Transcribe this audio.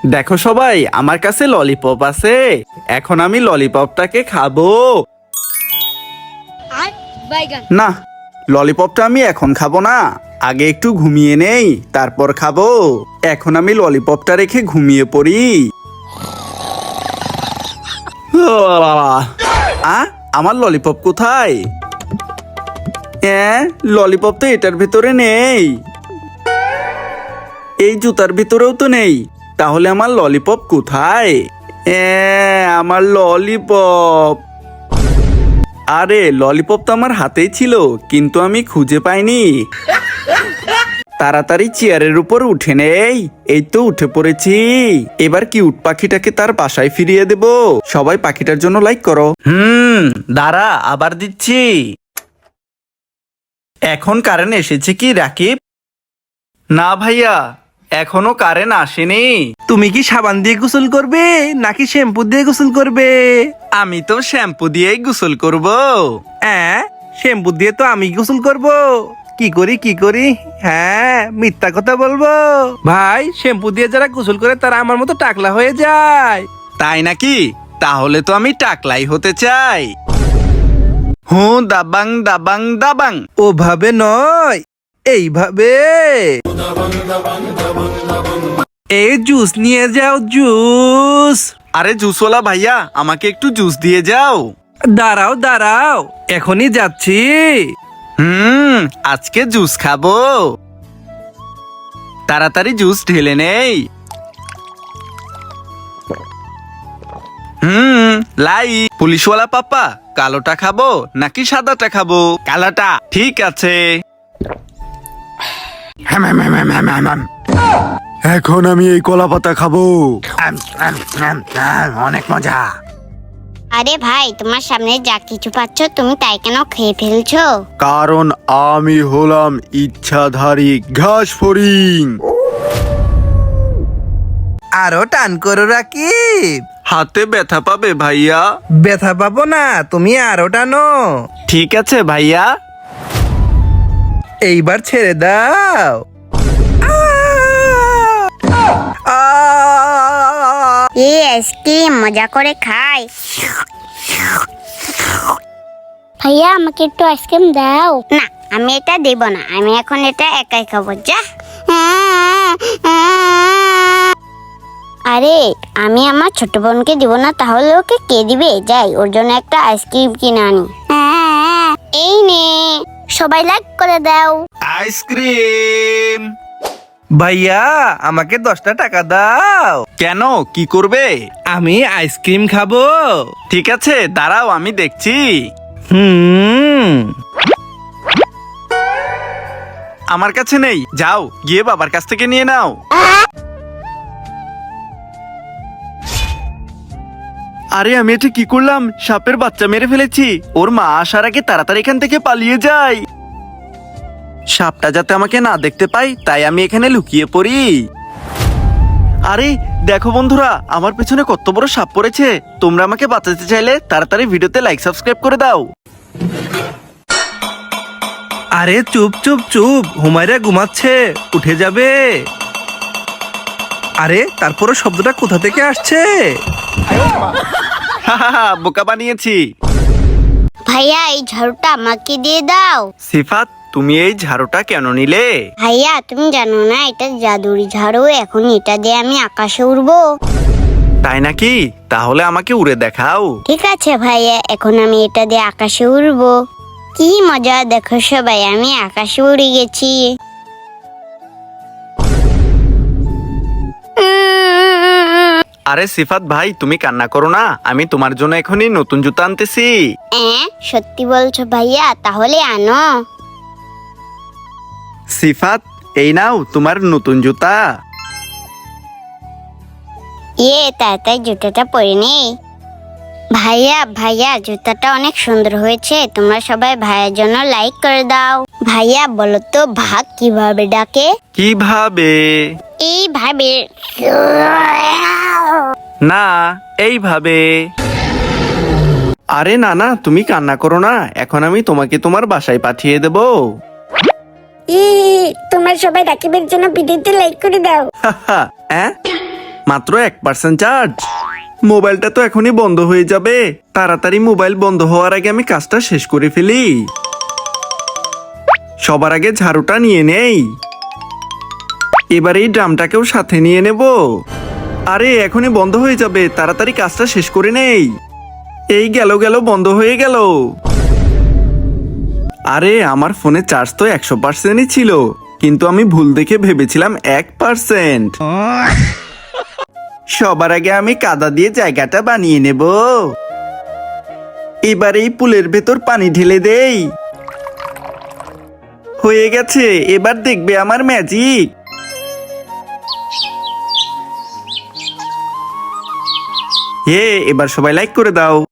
দেখো সবাই, আমার কাছে ললিপপ আছে। এখন আমি ললিপপটাকে খাবো। না, ললিপপটা আমি এখন খাবো না, আগে একটু ঘুমিয়ে নেই, তারপর খাবো। এখন আমি ললিপপটা রেখে ঘুমিয়ে পড়ি। আমার ললিপপ কোথায়? ললিপপ তো এটার ভেতরে নেই, এই জুতার ভিতরেও তো নেই। তাহলে আমার ললিপপ কোথায়? আমার ললিপপ। আরে ললিপপ তো আমার হাতেই ছিল, কিন্তু আমি খুঁজে পাইনি। তাড়াতাড়ি চেয়ারের উপর উঠে নেই। এই তো উঠে পড়েছি। এবার কিউট পাখিটাকে তার বাসায় ফিরিয়ে দেব। সবাই পাখিটার জন্য লাইক করো। দাঁড়া, আবার দিচ্ছি। এখন কারেন্ট এসেছে কি রাকিব? না ভাইয়া, এখনো কারেন্ট আসেনি। তুমি কি সাবান দিয়ে গোসল করবে নাকি শ্যাম্পু দিয়ে গোসল করবে? আমি তো শ্যাম্পু দিয়েই গোসল করব। শ্যাম্পু দিয়ে তো আমি গোসল করব। কি করি হ্যাঁ, মিথ্যা কথা বলবো? ভাই, শ্যাম্পু দিয়ে যারা গোসল করে তারা আমার মতো টাকলা হয়ে যায়। তাই নাকি? তাহলে তো আমি টাকলাই হতে চাই। দাবাং দাবাং দাবাং। ওভাবে নয়, এইভাবে। এই জুস নিয়ে যাও, জুস। আরে জুসওয়ালা ভাইয়া, আমাকে একটু জুস দিয়ে যাও। দাঁড়াও দাঁড়াও, এখনই যাচ্ছি। আজকে জুস খাবো। তাড়াতাড়ি জুস ঢেলে নেই। লাই। পুলিশওয়ালা পাপ্পা, কালোটা খাবো নাকি সাদাটা খাবো? কালাটা। ঠিক আছে। এখন আমি এই কলা পাতা খাবো। অনেক মজা। আরে ভাই, তোমার সামনে যা কিছু পাচ্ছ তুমি তাই কেন খেয়ে ফেলছো? কারণ আমি হলাম ইচ্ছাধারী ঘাস ফড়িং। আরো টান করো রাকিব। হাতে ব্যথা পাবে ভাইয়া। ব্যথা পাবো না, তুমি আরো টানো। ঠিক আছে ভাইয়া। এইবার ছেড়ে দাও। এই আইসক্রিম মজা করে খাই। ভাইয়া, আমাকে একটু আইসক্রিম দাও না। আমি এটা দেব না, আমি এখন এটা একাই খাবো। যা। আরে, আমি আমার ছোট বোনকে দিব না, তাহলে ওকে কে দিবে? যাই, ওর জন্য একটা আইসক্রিম কিনে আনি। এই নে, সবাই লাইক করে দাও। আইসক্রিম। ভাইয়া, আমাকে 10টা টাকা দাও। কেন, কি করবে? আমি আইসক্রিম খাবো। ঠিক আছে, দাঁড়াও, আমি দেখছি। আমার কাছে নেই, যাও গিয়ে বাবার কাছ থেকে নিয়ে নাও। আরে আমি এটা কি করলাম? সাপের বাচ্চা মেরে ফেলেছি। ওর মা আসার আগে তাড়াতাড়ি এখান থেকে পালিয়ে যাই। সাপটা যাতে আমাকে না দেখতে পাই, তাই আমি এখানে লুকিয়ে পড়ি। আরে দেখো বন্ধুরা, আমার পেছনে কত বড় সাপ পড়েছে। তোমরা আমাকে বাঁচাতে চাইলে তাড়াতাড়ি ভিডিওতে লাইক সাবস্ক্রাইব করে দাও। আরে চুপ চুপ চুপ, হুমায়রা ঘুমাচ্ছে, উঠে যাবে। আরে তারপরে শব্দটা কোথা থেকে আসছে? বোকা বানিয়েছি। ভাইয়া, এই ঝাড়ুটা আমাকে দিয়ে দাও। সিফাত, তুমি এই ঝাড়ুটা কেন নিলে? ভাইয়া, তুমি জানো না এটা জাদুরি ঝাড়ু? এখন এটা দিয়ে আমি আকাশে উড়বো। তাই নাকি? তাহলে আমাকে উড়ে দেখাও। ঠিক আছে ভাইয়া, এখন আমি এটা দিয়ে আকাশে উড়বো। কি মজা, দেখো সবাই, আমি আকাশে উড়ে গেছি। আরে সিফাত ভাই, তুমি কান্না করো না, আমি তোমার জন্য এখনই নতুন জুতা আনতেছি। সত্যি বলছো ভাইয়া? তাহলে আনো। সিফাত, এই নাও তোমার নতুন জুতা। তাড়াতাড়ি জুতাটা পরে নেই। ভাইয়া ভাইয়া, জুতাটা অনেক সুন্দর হয়েছে। তোমরা সবাই ভাইয়ের জন্য লাইক করে দাও। ভাইয়া বলো তো, ভাগ কিভাবে ডাকে? কিভাবে? এইভাবে। না, এইভাবে। আরে না না, তুমি কান্না করো না, এখন আমি তোমাকে তোমার বাসায় পাঠিয়ে দেব। তোমরা সবাই রাকিবের জন্য ভিডিওতে লাইক করে দাও। হ্যাঁ, মাত্র 1% চার্জ। মোবাইলটা তো এখনই বন্ধ হয়ে যাবে। তাড়াতাড়ি মোবাইল বন্ধ হওয়ার আগে আমি কাজটা শেষ করে ফেলি। সবার আগে ঝাড়ুটা নিয়ে নেই। এবার এই ড্রামটাকেও সাথে নিয়ে নেব। আরে এখনই বন্ধ হয়ে যাবে, তাড়াতাড়ি কাজটা শেষ করে নেই। এই গেল বন্ধ হয়ে গেল। আরে আমার ফোনে চার্জ তো 100%ই ছিল, কিন্তু আমি ভুল দেখে ভেবেছিলাম 1%। সবার আগে আমি কাদা দিয়ে জায়গাটা বানিয়ে নেব। এবার এই পুলের ভেতর পানি ঢেলে দেই। হয়ে গেছে, এবার দেখবে আমার ম্যাজিক। এবার সবাই লাইক করে দাও।